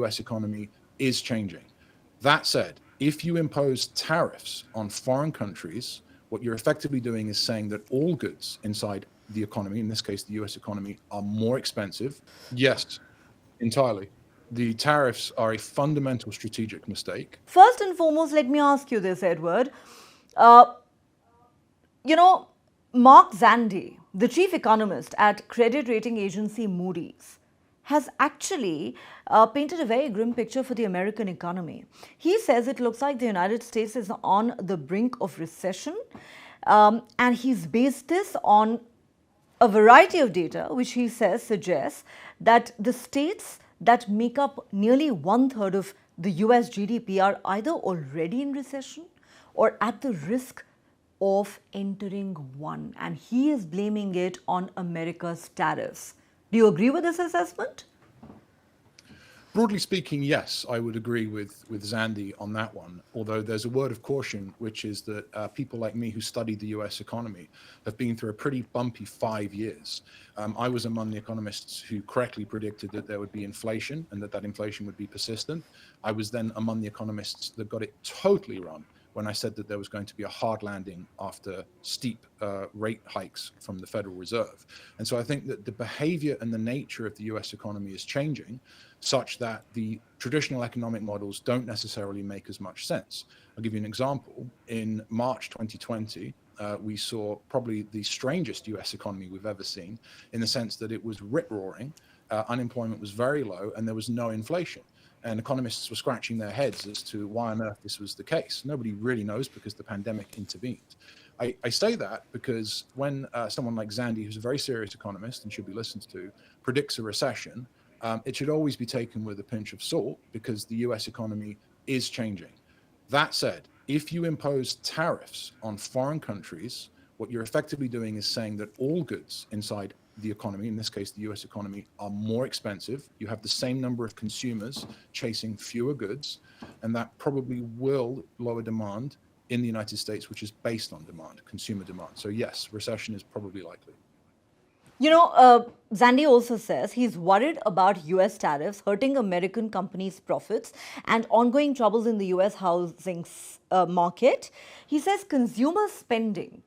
US economy is changing. That said, if you impose tariffs on foreign countries, what you're effectively doing is saying that all goods inside the economy, in this case the US economy, are more expensive. Yes, entirely. The tariffs are a fundamental strategic mistake. First and foremost, let me ask you this, Edward. Uh, you know, Mark Zandi, the chief economist at credit rating agency Moody's, has actually painted a very grim picture for the American economy. He says it looks like the United States is on the brink of recession, and he's based this on a variety of data, which he says suggests that the states that make up nearly one third of the US GDP are either already in recession or at the risk of entering one. And he is blaming it on America's tariffs. Do you agree with this assessment? Broadly speaking, yes, I would agree with Zandi on that one, although there's a word of caution, which is that people like me who studied the US economy have been through a pretty bumpy 5 years. I was among the economists who correctly predicted that there would be inflation and that inflation would be persistent. I was then among the economists that got it totally wrong when I said that there was going to be a hard landing after steep rate hikes from the Federal Reserve. And so I think that the behavior and the nature of the US economy is changing such that the traditional economic models don't necessarily make as much sense. I'll give you an example. In March 2020, we saw probably the strangest US economy we've ever seen, in the sense that it was rip-roaring, unemployment was very low, and there was no inflation. And economists were scratching their heads as to why on earth this was the case. Nobody really knows, because the pandemic intervened. I say that because when someone like Zandi, who's a very serious economist and should be listened to, predicts a recession, it should always be taken with a pinch of salt, because the US economy is changing. That said, if you impose tariffs on foreign countries, what you're effectively doing is saying that all goods inside the economy, in this case the US economy, are more expensive. You have the same number of consumers chasing fewer goods, and that probably will lower demand in the United States, which is based on demand, consumer demand. So yes, recession is probably likely. Zandi also says he's worried about US tariffs hurting American companies' profits and ongoing troubles in the US housing market. He says consumer spending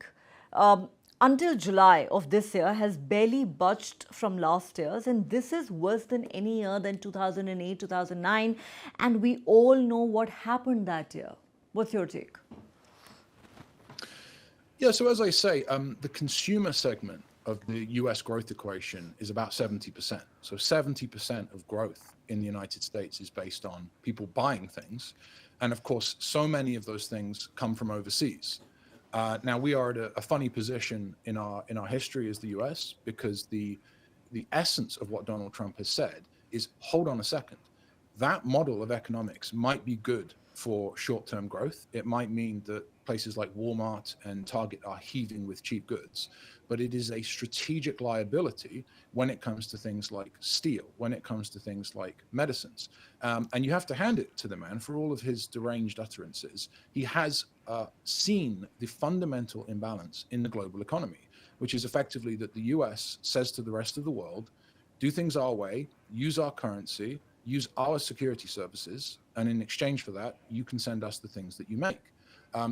until July of this year has barely budged from last year's, and this is worse than any year than 2008, 2009, and we all know what happened that year. What's your take? Yeah, so as I say, the consumer segment of the US growth equation is about 70%. So 70% of growth in the United States is based on people buying things. And of course, so many of those things come from overseas. Now we are at a funny position in our history as the US, because the essence of what Donald Trump has said is, hold on a second, that model of economics might be good for short-term growth. It might mean that places like Walmart and Target are heaving with cheap goods, but it is a strategic liability when it comes to things like steel, when it comes to things like medicines. And you have to hand it to the man, for all of his deranged utterances. He has seen the fundamental imbalance in the global economy, which is effectively that the US says to the rest of the world, do things our way, use our currency, use our security services, and in exchange for that, you can send us the things that you make.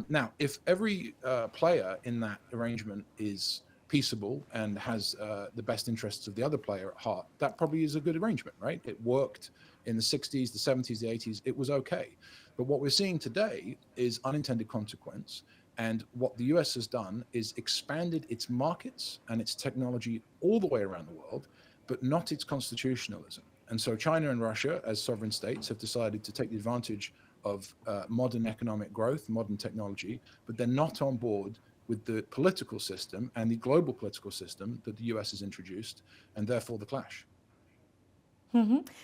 Now, if every player in that arrangement is peaceable and has the best interests of the other player at heart, that probably is a good arrangement, right? It worked in the 60s, the 70s, the 80s, it was okay. But what we're seeing today is unintended consequence. And what the US has done is expanded its markets and its technology all the way around the world, but not its constitutionalism. And so China and Russia, as sovereign states, have decided to take the advantage of modern economic growth, modern technology, but they're not on board with the political system and the global political system that the US has introduced, and therefore the clash.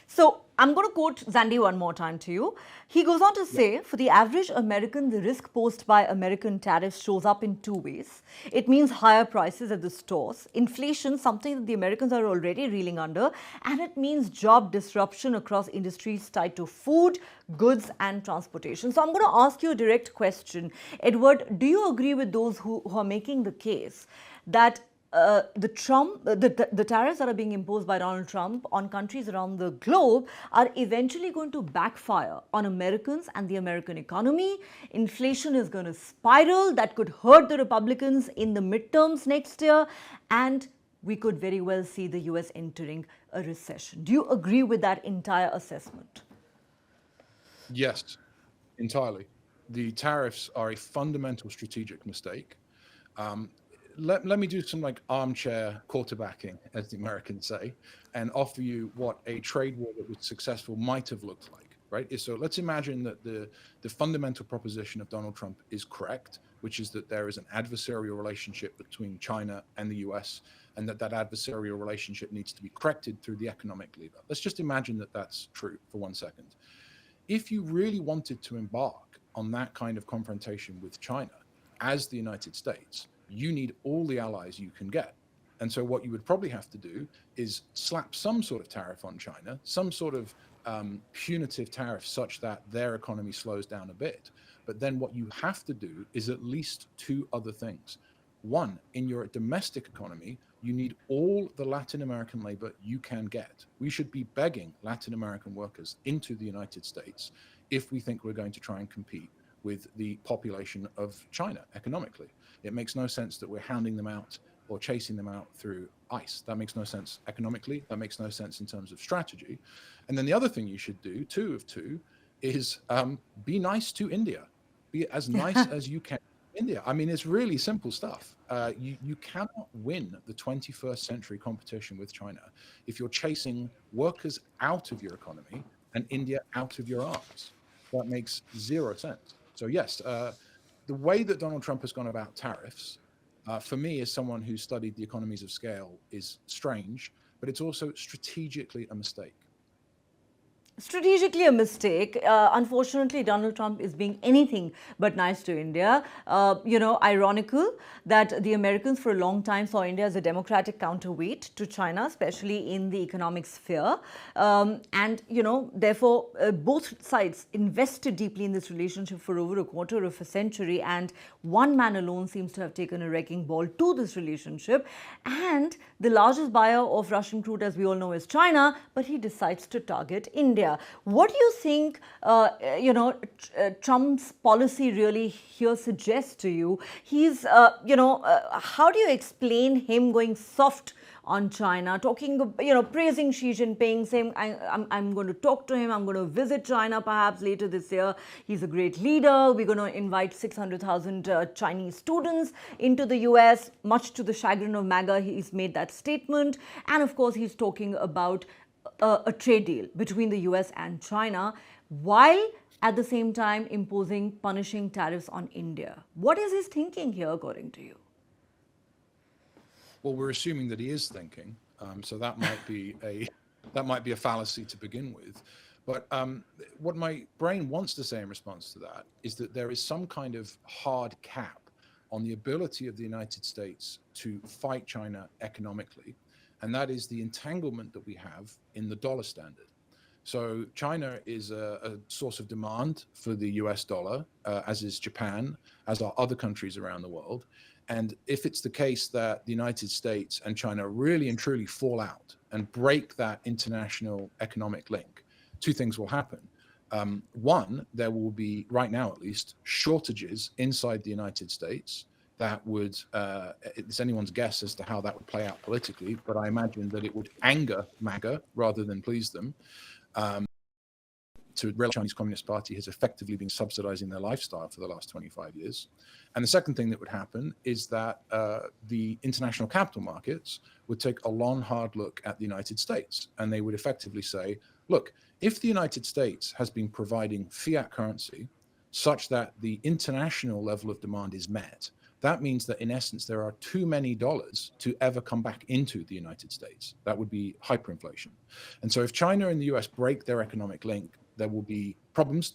So I'm going to quote Zandi one more time to you. He goes on to say, for the average American, the risk posed by American tariffs shows up in two ways. It means higher prices at the stores, inflation, something that the Americans are already reeling under, and it means job disruption across industries tied to food, goods, and transportation. So I'm going to ask you a direct question. Edward, do you agree with those who are making the case that the tariffs that are being imposed by Donald Trump on countries around the globe are eventually going to backfire on Americans and the American economy. Inflation is going to spiral. That could hurt the Republicans in the midterms next year. And we could very well see the US entering a recession. Do you agree with that entire assessment? Yes, entirely. The tariffs are a fundamental strategic mistake. Um, let me do some like armchair quarterbacking, as the Americans say, and offer you what a trade war that was successful might have looked like, right? So let's imagine that the fundamental proposition of Donald Trump is correct, which is that there is an adversarial relationship between China and the US, and that adversarial relationship needs to be corrected through the economic lever. Let's just imagine that that's true for 1 second. If you really wanted to embark on that kind of confrontation with China as the United States, you need all the allies you can get. And so what you would probably have to do is slap some sort of tariff on China, some sort of punitive tariff such that their economy slows down a bit. But then what you have to do is at least two other things. One, in your domestic economy, you need all the Latin American labor you can get. We should be begging Latin American workers into the United States if we think we're going to try and compete with the population of China economically. It makes no sense that we're hounding them out or chasing them out through ICE. That makes no sense economically. That makes no sense in terms of strategy. And then the other thing you should do, two of two, is be nice to India. Be as nice as you can. India. I mean, it's really simple stuff. You cannot win the 21st century competition with China if you're chasing workers out of your economy and India out of your arms. That makes zero sense. So yes, the way that Donald Trump has gone about tariffs, for me, as someone who studied the economies of scale, is strange, but it's also strategically a mistake. Strategically a mistake. Unfortunately, Donald Trump is being anything but nice to India. Ironical that the Americans for a long time saw India as a democratic counterweight to China, especially in the economic sphere. Therefore, both sides invested deeply in this relationship for over a quarter of a century, and one man alone seems to have taken a wrecking ball to this relationship. And the largest buyer of Russian crude, as we all know, is China, but he decides to target India. What do you think, Trump's policy really here suggests to you? He's, how do you explain him going soft on China, talking, praising Xi Jinping, saying, I'm going to talk to him, I'm going to visit China perhaps later this year. He's a great leader. We're going to invite 600,000 Chinese students into the US. Much to the chagrin of MAGA, he's made that statement. And of course, he's talking about a trade deal between the US and China, while at the same time imposing punishing tariffs on India. What is his thinking here, according to you? Well, we're assuming that he is thinking, so that might be a fallacy to begin with. But what my brain wants to say in response to that is that there is some kind of hard cap on the ability of the United States to fight China economically, and that is the entanglement that we have in the dollar standard. So China is a source of demand for the US dollar, as is Japan, as are other countries around the world. And if it's the case that the United States and China really and truly fall out and break that international economic link, two things will happen. One, there will be, right now at least, shortages inside the United States that would, it's anyone's guess as to how that would play out politically, but I imagine that it would anger MAGA rather than please them. To the Chinese Communist Party has effectively been subsidizing their lifestyle for the last 25 years. And the second thing that would happen is that the international capital markets would take a long, hard look at the United States. And they would effectively say, look, if the United States has been providing fiat currency such that the international level of demand is met, that means that in essence, there are too many dollars to ever come back into the United States. That would be hyperinflation. And so if China and the US break their economic link, there will be problems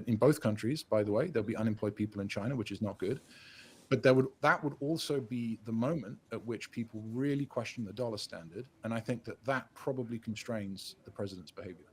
in both countries, by the way. There'll be unemployed people in China, which is not good. But that would also be the moment at which people really question the dollar standard. And I think that probably constrains the president's behavior.